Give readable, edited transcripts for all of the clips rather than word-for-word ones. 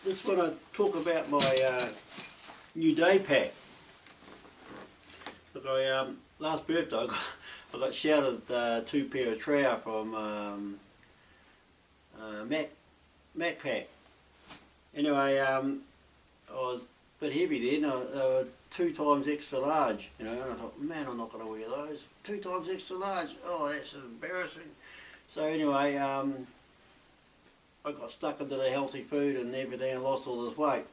This one I talk about my new day pack. Look, last birthday I got shouted 2 pair of trout from Mac Pack. Anyway, I was a bit heavy then. They were 2 times extra large, you know, and I thought, man, I'm not going to wear those. 2 times extra large. Oh, that's embarrassing. So anyway, I got stuck into the healthy food and everything and lost all this weight.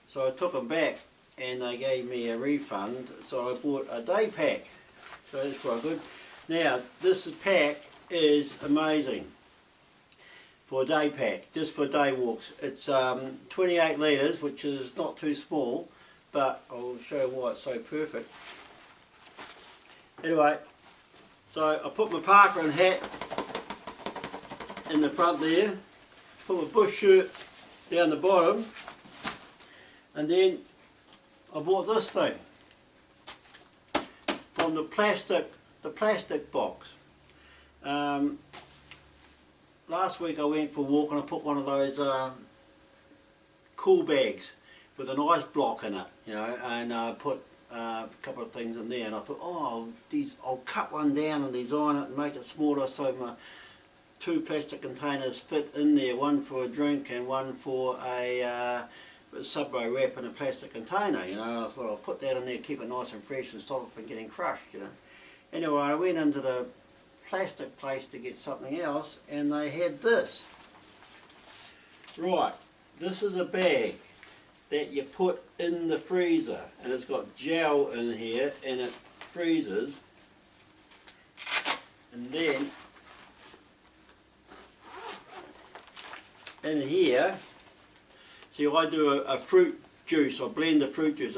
So I took them back and they gave me a refund, so I bought a day pack. So that's quite good. Now, this pack is amazing for a day pack, just for day walks. It's 28 litres, which is not too small, but I'll show you why it's so perfect. Anyway, so I put my parka and hat in the front there, put my bush shirt down the bottom, and then I bought this thing from the plastic box. Last week I went for a walk and I put one of those cool bags with an ice block in it, you know, and I put a couple of things in there, and I thought, oh, I'll cut one down and design it and make it smaller so my 2 plastic containers fit in there, one for a drink and one for a Subway wrap in a plastic container, you know. I thought I'll put that in there, keep it nice and fresh and stop it from getting crushed, you know. Anyway, I went into the plastic place to get something else and they had this. Right, this is a bag that you put in the freezer, and it's got gel in here and it freezes, and then in here, see, I do a fruit juice. I blend the fruit juice,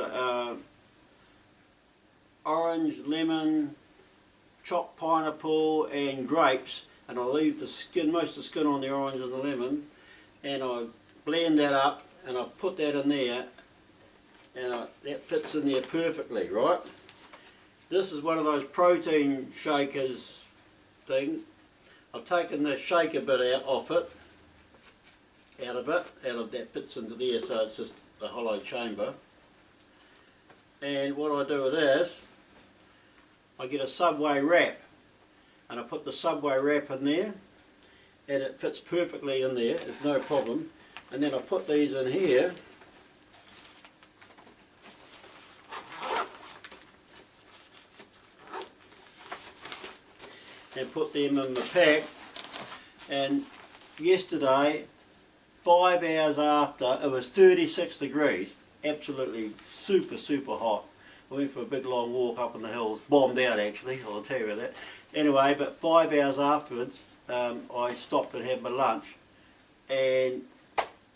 orange, lemon, chopped pineapple and grapes, and I leave the skin, most of the skin on the orange and the lemon, and I blend that up and I put that in there, and that fits in there perfectly, right? This is one of those protein shakers things. I've taken the shaker bit out of that fits into there, so it's just a hollow chamber. And what I do with this, I get a Subway wrap, and I put the Subway wrap in there, and it fits perfectly in there, it's no problem. And then I put these in here, and put them in the pack. And yesterday, 5 hours after, it was 36 degrees, absolutely super hot. I went for a big long walk up in the hills, bombed out actually, I'll tell you about that. Anyway, but 5 hours afterwards, I stopped and had my lunch, and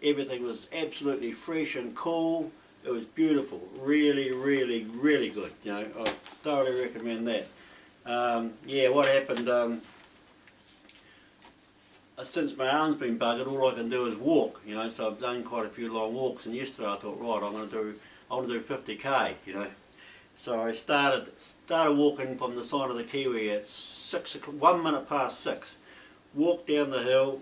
everything was absolutely fresh and cool. It was beautiful, really good, you know. I thoroughly recommend that. Yeah, what happened, since my arm's been buggered, all I can do is walk, you know, so I've done quite a few long walks, and yesterday I thought, right, I want to do 50k, you know. So I started walking from the side of the Kiwi at 1 minute past 6. Walked down the hill,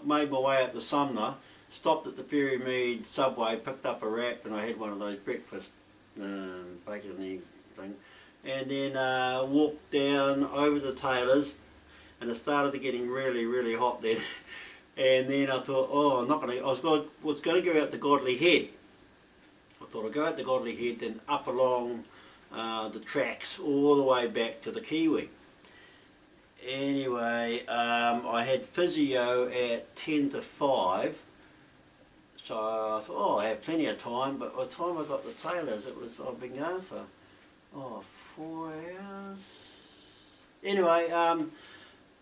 made my way up to Sumner, stopped at the Ferry Mead Subway, picked up a wrap, and I had one of those breakfast bacon and egg thing, and then walked down over the Taylors, and it started getting really hot then. And then I thought, oh, I'm not going to, I was going to go out to Godley Head. I thought I'd go out to Godley Head, then up along the tracks all the way back to the Kiwi. Anyway, I had physio at 10 to 5, so I thought, oh, I have plenty of time, but by the time I got the Taylors, I've been going for, 4 hours. Anyway,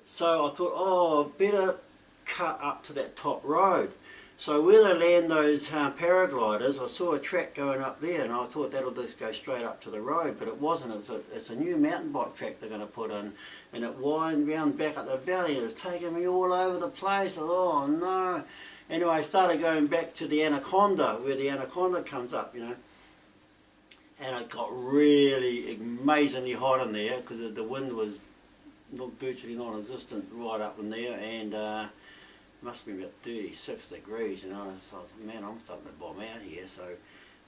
so I thought, oh, better cut up to that top road. So where they land those paragliders, I saw a track going up there, and I thought that'll just go straight up to the road, but it wasn't. It's a new mountain bike track they're going to put in, and it winds round back up the valley. It's taking me all over the place. I thought, oh no. Anyway, I started going back to the Anaconda, where the Anaconda comes up, you know, and it got really amazingly hot in there because the wind was virtually non-existent right up in there, and must have been about 36 degrees, you know, so I thought, man, I'm starting to bomb out here. So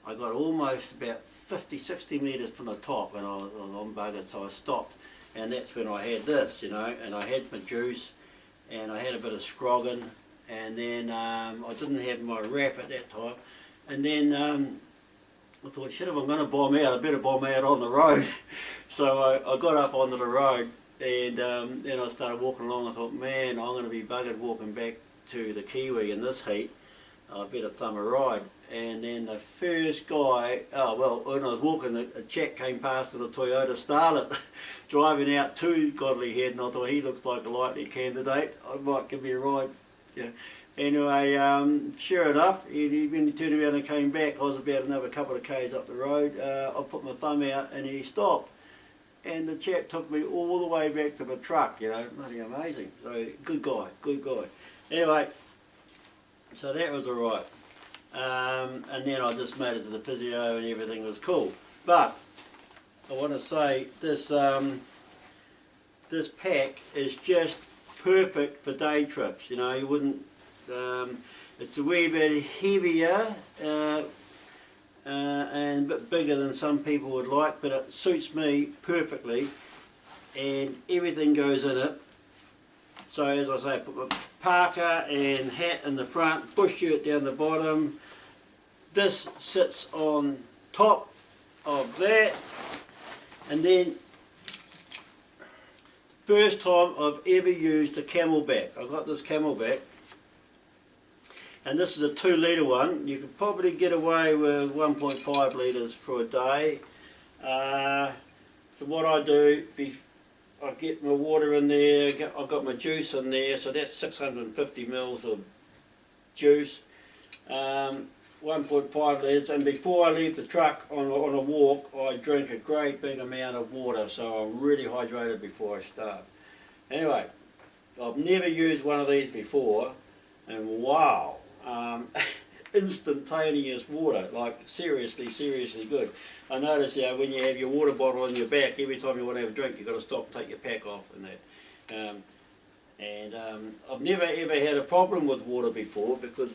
I got almost about 50-60 metres from the top and I was on buggered, so I stopped, and that's when I had this, you know, and I had my juice and I had a bit of Spraggo, and then I didn't have my wrap at that time, and then I thought, shit, if I'm going to bomb out, I better bomb out on the road. So I got up onto the road, and then I started walking along. I thought, man, I'm going to be buggered walking back to the Kiwi in this heat. I better thumb a ride. And then the first guy, oh well, when I was walking, a chap came past in a Toyota Starlet driving out to Godly Head, and I thought, he looks like a likely candidate, I might give me a ride. Yeah. Anyway, sure enough, when he turned around and came back, I was about another couple of k's up the road. I put my thumb out and he stopped, and the chap took me all the way back to the truck, you know, bloody amazing. So good guy, good guy. Anyway, so that was alright. And then I just made it to the physio and everything was cool. But I want to say this this pack is just perfect for day trips. You know, you wouldn't. It's a wee bit heavier and a bit bigger than some people would like, but it suits me perfectly, and everything goes in it. So as I say, I put my parka and hat in the front, bush shirt down the bottom. This sits on top of that, and then first time I've ever used a Camelback. I got this Camelback, and this is a 2 litre one. You could probably get away with 1.5 litres for a day. So what I do, I get my water in there, I've got my juice in there, so that's 650 mils of juice, 1.5 litres, and before I leave the truck on a walk, I drink a great big amount of water, so I'm really hydrated before I start. Anyway, I've never used one of these before, and wow, instantaneous water, like seriously good. I notice, you know, when you have your water bottle on your back, every time you want to have a drink, you've got to stop and take your pack off and that. I've never ever had a problem with water before, because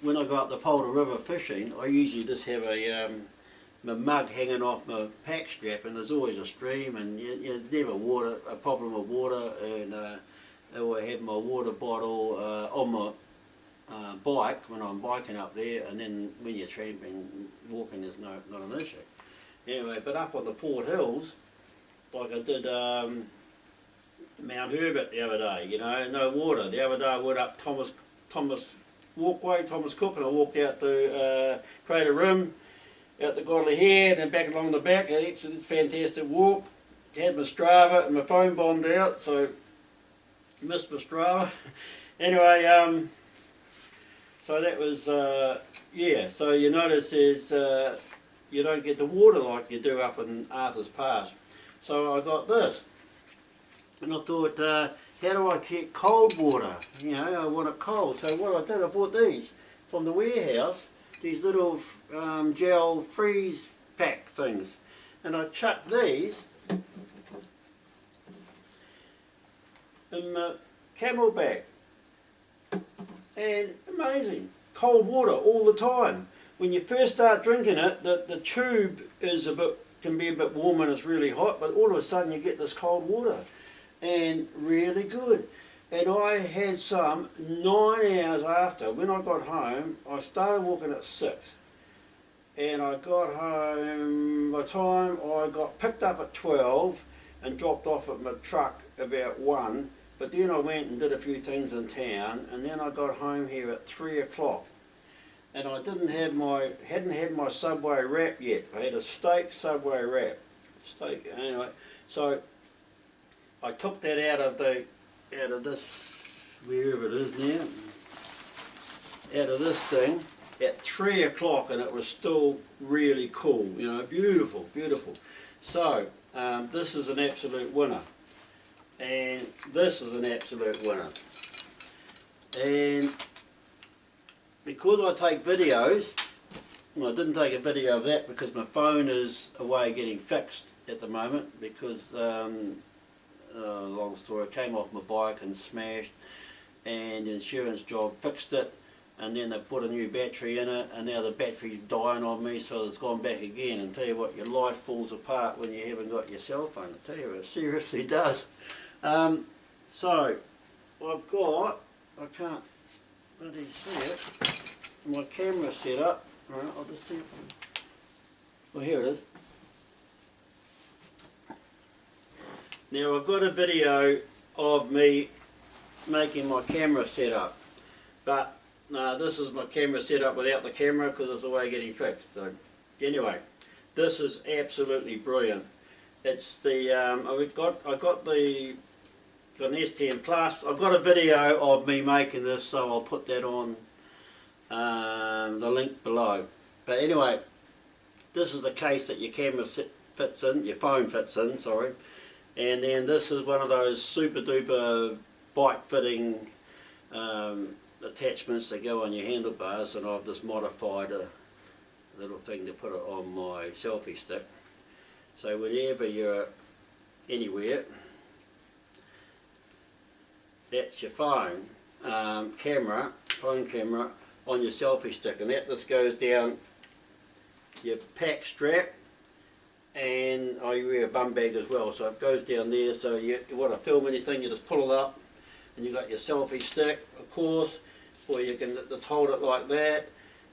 when I go up the Polder River fishing, I usually just have my mug hanging off my pack strap, and there's always a stream, and there's never a problem with water, and I have my water bottle on my bike when I'm biking up there, and then when you're tramping, walking, there's not an issue. Anyway, but up on the Port Hills, like I did Mount Herbert the other day, you know, no water. The other day I went up Thomas Walkway, Thomas Cook, and I walked out to Crater Rim, out to Godly Head, and back along the back. And actually, this fantastic walk. Had my Strava, and my phone bombed out, so missed my Strava. Anyway, so that was, yeah, so you notice is you don't get the water like you do up in Arthur's Pass. So I got this, and I thought, how do I get cold water? You know, I want it cold. So what I did, I bought these from the warehouse, these little gel freeze pack things, and I chucked these in my Camelback, and amazing, cold water all the time. When you first start drinking it, the tube is can be a bit warm and it's really hot, but all of a sudden you get this cold water, and really good. And I had some 9 hours after. When I got home, I started walking at 6, and I got home, by the time I got picked up at 12 and dropped off at my truck about 1, but then I went and did a few things in town, and then I got home here at 3 o'clock. And I hadn't had my Subway wrap yet. I had a steak Subway wrap. Anyway, so I took that out of this, wherever it is now, out of this thing at 3 o'clock, and it was still really cool, you know, beautiful, beautiful. So this is an absolute winner, and this is an absolute winner. And because I take videos, well, I didn't take a video of that because my phone is away getting fixed at the moment, because long story, I came off my bike and smashed, and the insurance job fixed it, and then they put a new battery in it, and now the battery's dying on me, so it's gone back again. And tell you what, your life falls apart when you haven't got your cell phone. I tell you, it seriously does. So I've got, I can't really see it, my camera set up. Right, I'll just see it. Well, here it is. Now I've got a video of me making my camera set up, but this is my camera set up without the camera because it's the way getting fixed. So anyway, this is absolutely brilliant. It's the I got an S10 Plus. I've got a video of me making this, so I'll put that on the link below. But anyway, this is the case that your camera fits in, your phone fits in, sorry. And then this is one of those super duper bike fitting attachments that go on your handlebars, and I've just modified a little thing to put it on my selfie stick. So whenever you're anywhere, that's your phone camera on your selfie stick, and that just goes down your pack strap. And I wear a bum bag as well, so it goes down there, so you want to film anything, you just pull it up, and you got your selfie stick, of course, or you can just hold it like that,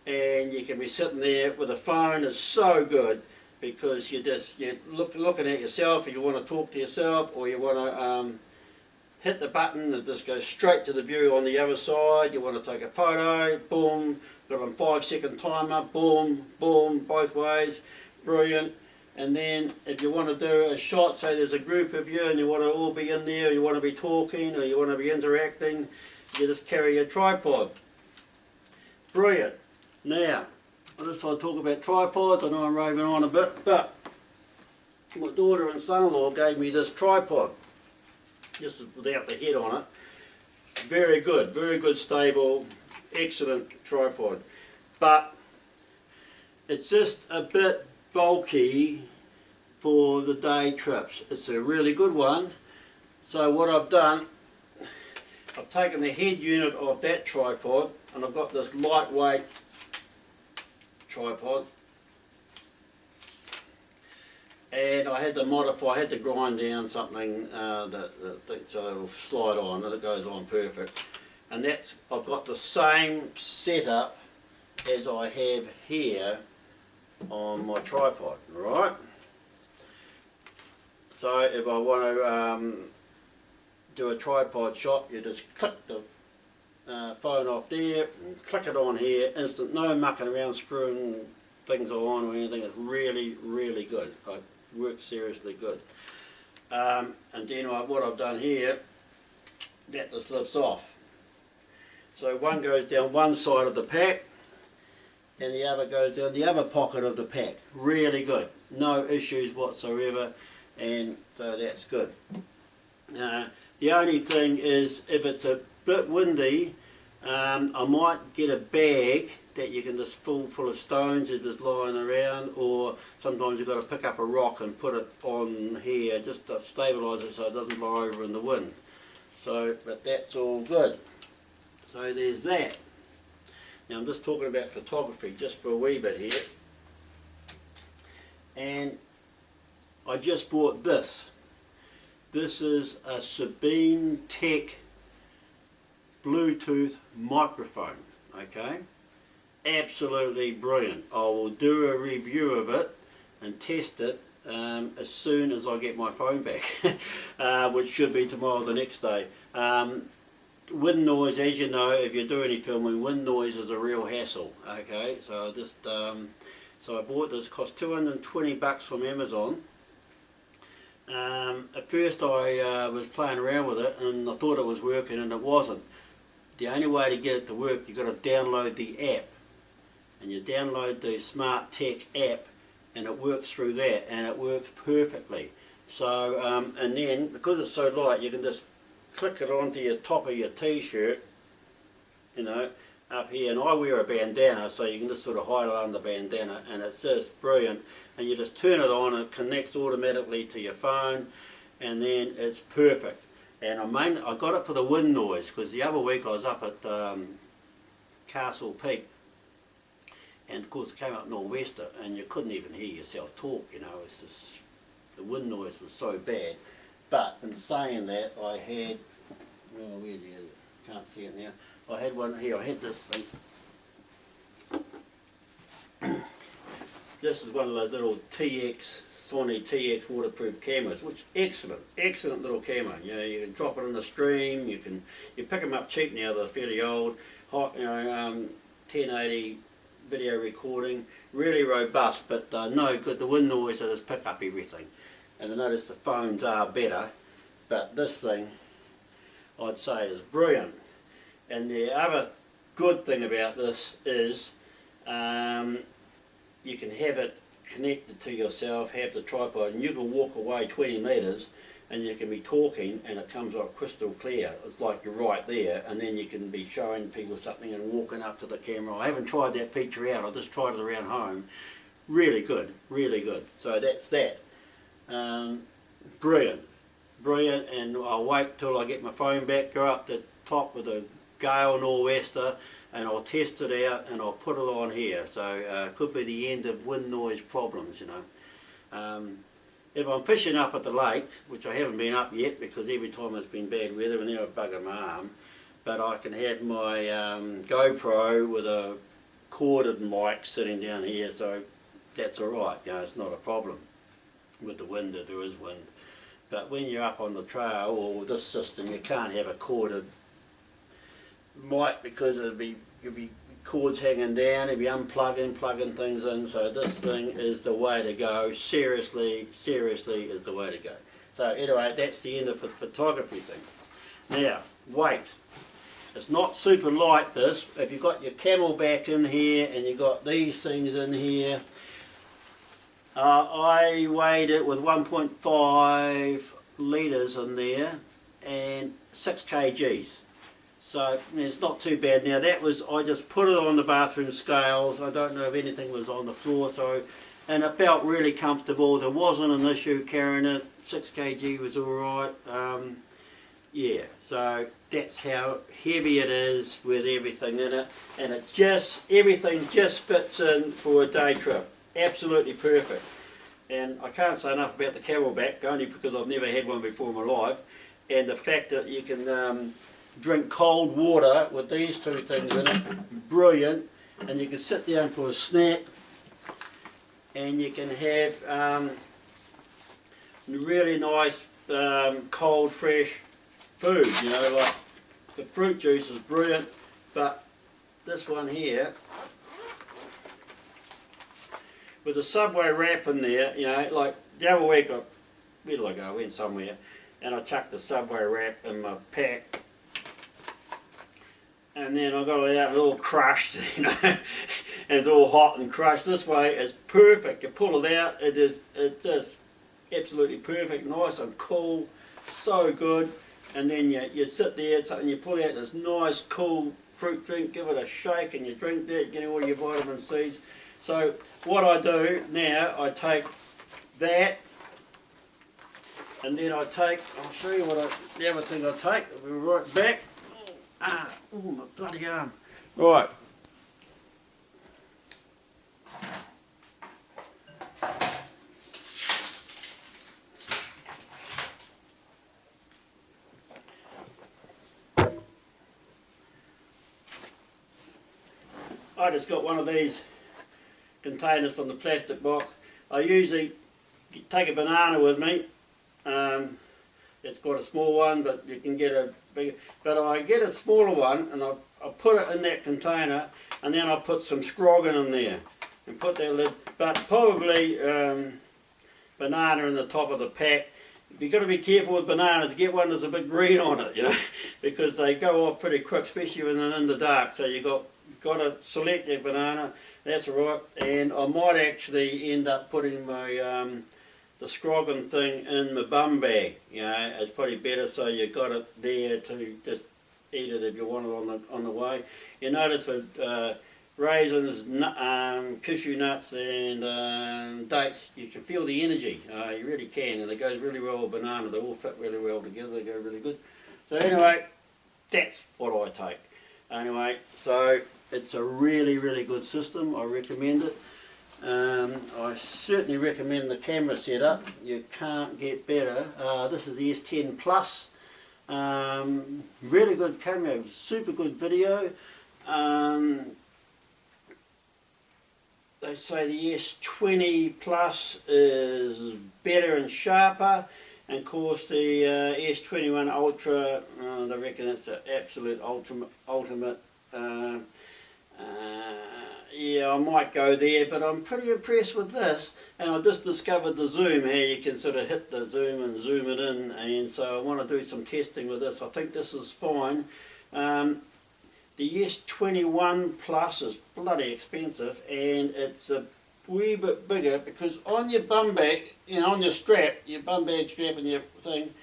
and you can be sitting there with a phone. Is so good because you're looking at yourself, and you want to talk to yourself, or you want to hit the button and just go straight to the view on the other side. You want to take a photo, boom, got on 5-second timer, boom, boom, both ways, brilliant. And then if you want to do a shot, say there's a group of you and you want to all be in there, or you want to be talking, or you want to be interacting, you just carry your tripod. Brilliant. Now, I just want to talk about tripods. I know I'm raving on a bit, but my daughter and son-in-law gave me this tripod, just without the head on it. Very good, stable, excellent tripod. But it's just a bit bulky for the day trips. It's a really good one. So what I've done, I've taken the head unit of that tripod, and I've got this lightweight tripod, and I had to modify, I had to grind down something so it'll slide on, and it goes on perfect. And that's, I've got the same setup as I have here on my tripod, right? So if I want to do a tripod shot, you just click the phone off there and click it on here, instant, no mucking around screwing things on or anything. It's really good. It works seriously good. And then what I've done here, that just lifts off. So one goes down one side of the pack, and the other goes down the other pocket of the pack. Really good, no issues whatsoever, and so that's good. The only thing is, if it's a bit windy, I might get a bag that you can just fill full of stones that are just lying around, or sometimes you've got to pick up a rock and put it on here just to stabilise it so it doesn't blow over in the wind. So, but that's all good. So there's that. Now I'm just talking about photography just for a wee bit here, and I just bought this. This is a Sabine Tech Bluetooth microphone, okay? Absolutely brilliant. I will do a review of it and test it as soon as I get my phone back, which should be tomorrow or the next day. Wind noise, as you know, if you do any filming, wind noise is a real hassle. Okay, so I bought this. Cost $220 from Amazon. At first I was playing around with it and I thought it was working, and it wasn't. The only way to get it to work, you've got to download the app, and you download the Smart Tech app, and it works through that, and it works perfectly. So and then because it's so light, you can just click it onto your top of your t-shirt, you know, up here. And I wear a bandana, so you can just sort of hide it under the bandana, and it's just brilliant. And you just turn it on, and it connects automatically to your phone, and then it's perfect. and I got it for the wind noise, because the other week I was up at Castle Peak, and of course it came up nor'wester, and you couldn't even hear yourself talk, you know. It's just, the wind noise was so bad. But in saying that, I had, oh, where's the other? Can't see it now. I had one here. I had this thing. This is one of those little Sony TX waterproof cameras, which excellent little camera. You know, you can drop it in the stream. You pick them up cheap now. They're fairly old. Hot, you know, 1080 video recording, really robust, but no good. The wind noise, they just pick up everything. And I notice the phones are better, but this thing, I'd say, is brilliant. And the other good thing about this is you can have it connected to yourself, have the tripod, and you can walk away 20 metres and you can be talking and it comes out crystal clear. It's like you're right there, and then you can be showing people something and walking up to the camera. I haven't tried that feature out, I just tried it around home. Really good, really good. So that's that. Brilliant, and I'll wait till I get my phone back, go up the top with a gale nor'wester, and I'll test it out and I'll put it on here. So could be the end of wind noise problems, you know. If I'm fishing up at the lake, which I haven't been up yet because every time it's been bad weather and then I bugger my arm, but I can have my GoPro with a corded mic sitting down here, so that's alright, you know, it's not a problem with the wind if there is wind. But when you're up on the trail or this system, you can't have a corded mic because you'll be cords hanging down, you'll be unplugging, plugging things in. So this thing is the way to go. Seriously is the way to go. So anyway, that's the end of the photography thing. Now, weight. It's not super light, this. If you've got your camelback in here and you've got these things in here, I weighed it with 1.5 litres in there and 6 kgs. So it's not too bad. Now that was, I just put it on the bathroom scales. I don't know if anything was on the floor, so, and it felt really comfortable. There wasn't an issue carrying it. 6 kg was alright. Yeah, so that's how heavy it is with everything in it, and it just, everything just fits in for a day trip. Absolutely perfect. And I can't say enough about the camelback, only because I've never had one before in my life, and the fact that you can drink cold water with these two things in it, brilliant. And you can sit down for a snack and you can have really nice cold fresh food, you know, like the fruit juice is brilliant, but this one here with the Subway wrap in there, you know, like the other week, where did I go? I went somewhere and I chucked the Subway wrap in my pack, and then I got it out and all crushed, you know, and it's all hot and crushed. This way it's perfect. You pull it out, it's just absolutely perfect, nice and cool, so good. And then you sit there and you pull out this nice cool fruit drink, give it a shake and you drink that, getting all your vitamin C's. So what I do now, I take that, and then I take, I'll show you the other thing I take, I'll be right back. Oh my bloody arm. Right. I just got one of these containers from the plastic box. I usually take a banana with me. It's got a small one, but you can get a bigger. But I get a smaller one and I put it in that container, and then I put some Spraggo in there and put that lid. But probably banana in the top of the pack. You've got to be careful with bananas. Get one that's a bit green on it, you know, because they go off pretty quick, especially when they're in the dark. So you got to select that banana. That's alright. And I might actually end up putting my the Spraggo thing in my bum bag. You know, it's probably better, so you've got it there to just eat it if you want it on the way. You notice with raisins, cashew nuts and dates, you can feel the energy, you really can, and it goes really well with banana. They all fit really well together, they go really good. So anyway, that's what I take. Anyway, so it's a really, really good system. I recommend it. I certainly recommend the camera setup. You can't get better. This is the S10 Plus. Really good camera, super good video. They say the S20 Plus is better and sharper, and of course the S21 Ultra, they reckon it's an absolute ultimate. Yeah, I might go there, but I'm pretty impressed with this. And I just discovered the zoom, how you can sort of hit the zoom and zoom it in, and so I want to do some testing with this. I think this is fine. The S21 Plus is bloody expensive, and it's a wee bit bigger, because on your bum bag, you know, on your strap, your bum bag strap and your thing,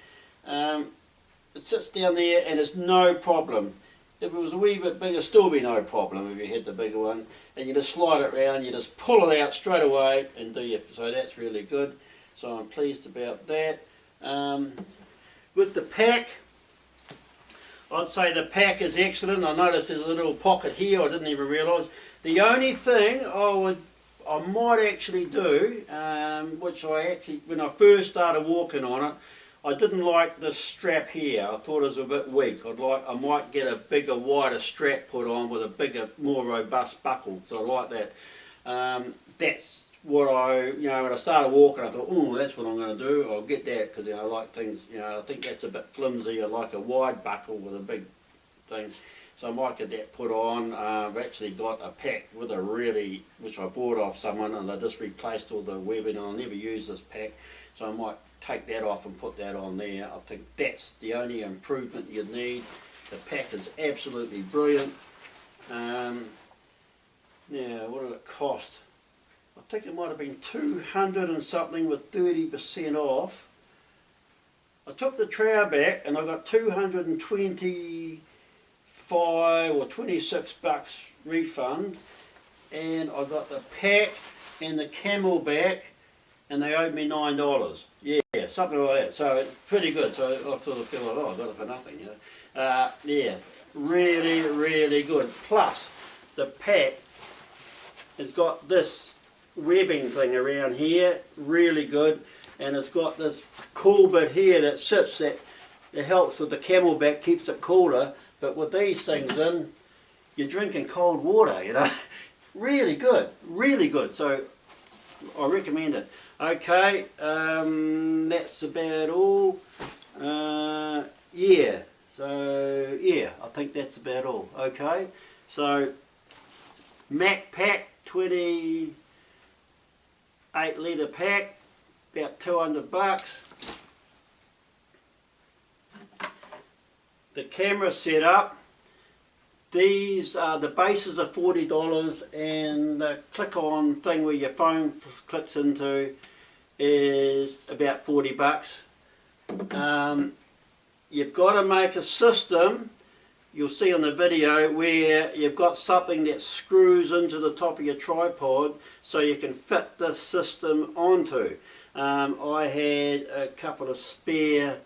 it sits down there and it's no problem. If it was a wee bit bigger, still be no problem if you had the bigger one. And you just slide it around, you just pull it out straight away and do your, so that's really good. So I'm pleased about that. With the pack, I'd say the pack is excellent. I noticed there's a little pocket here, I didn't even realise. The only thing I might actually do, which I actually, when I first started walking on it, I didn't like this strap here. I thought it was a bit weak. I might get a bigger, wider strap put on with a bigger, more robust buckle. So I like that. That's what when I started walking, I thought, oh, that's what I'm going to do. I'll get that, because I like things, I think that's a bit flimsy. I like a wide buckle with a big thing. So I might get that put on. I've actually got a pack with a really, which I bought off someone, and I just replaced all the webbing, and I'll never use this pack. So I might take that off and put that on there. I think that's the only improvement you need. The pack is absolutely brilliant. Now, what did it cost? I think it might have been 200 and something with 30% off. I took the trowel back and I got 225 or 26 bucks refund, and I got the pack and the camel back, and they owed me $9. Yeah, something like that. So it's pretty good. So I sort of feel like, oh, I got it for nothing, Yeah, really, really good. Plus, the pack has got this webbing thing around here, really good, and it's got this cool bit here that sits, that it helps with the camelback, keeps it cooler. But with these things in, you're drinking cold water, Really good, really good. So I recommend it. Okay, that's about all. Yeah, so yeah, I think that's about all. Okay, so Mac pack, 28 litre pack, about 200 bucks. The camera setup, these the bases are $40, and the click-on thing where your phone clicks into is about 40 bucks. You've got to make a system, you'll see on the video, where you've got something that screws into the top of your tripod so you can fit this system onto. I had a couple of spare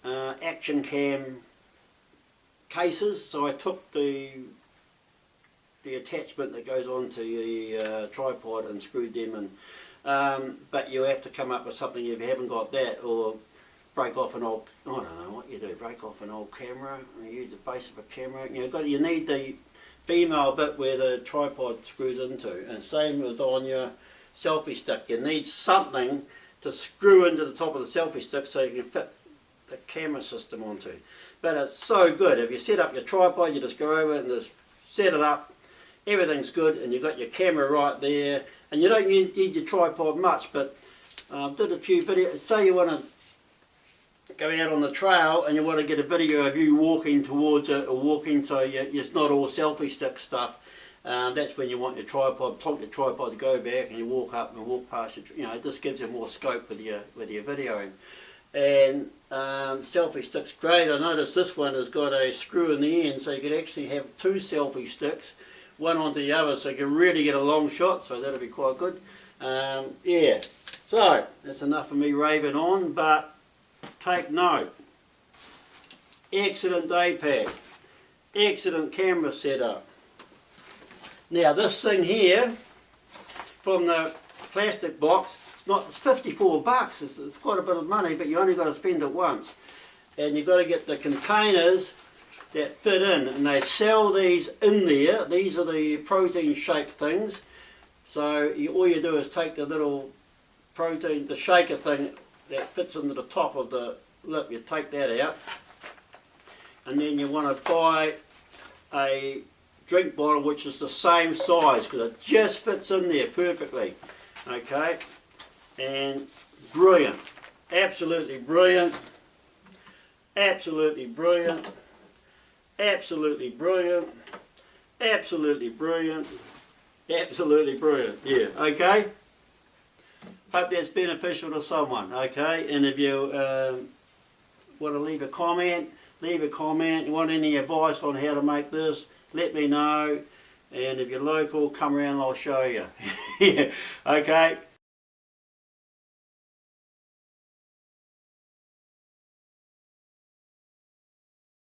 action cam cases, so I took the attachment that goes onto the tripod and screwed them in. But you have to come up with something if you haven't got that, or break off an old, I don't know what you do, break off an old camera and use the base of a camera. You need the female bit where the tripod screws into, and same with on your selfie stick. You need something to screw into the top of the selfie stick so you can fit the camera system onto. But it's so good. If you set up your tripod, you just go over and just set it up, everything's good, and you've got your camera right there, and you don't need your tripod much. But did a few videos. Say you want to go out on the trail and you want to get a video of you walking towards it, or walking, so it's not all selfie stick stuff. That's when you want your tripod, plonk your tripod to go back, and you walk up and walk past your, it just gives you more scope with your videoing. And selfie stick's great. I noticed this one has got a screw in the end, so you could actually have two selfie sticks, one onto the other, so you can really get a long shot, so that'll be quite good. Yeah, so that's enough of me raving on, but take note. Excellent day pack, excellent camera setup. Now this thing here, from the plastic box, it's 54 bucks, it's quite a bit of money, but you only got to spend it once. And you've got to get the containers that fit in, and they sell these in there. These are the protein shake things. So all you do is take the little protein, the shaker thing that fits into the top of the lip, you take that out, and then you want to buy a drink bottle which is the same size, because it just fits in there perfectly. Okay, and brilliant, absolutely brilliant, absolutely brilliant, absolutely brilliant, absolutely brilliant, absolutely brilliant. Yeah, okay. Hope that's beneficial to someone. Okay, and if you want to leave a comment, You want any advice on how to make this, let me know. And if you're local, come around and I'll show you. Yeah, okay.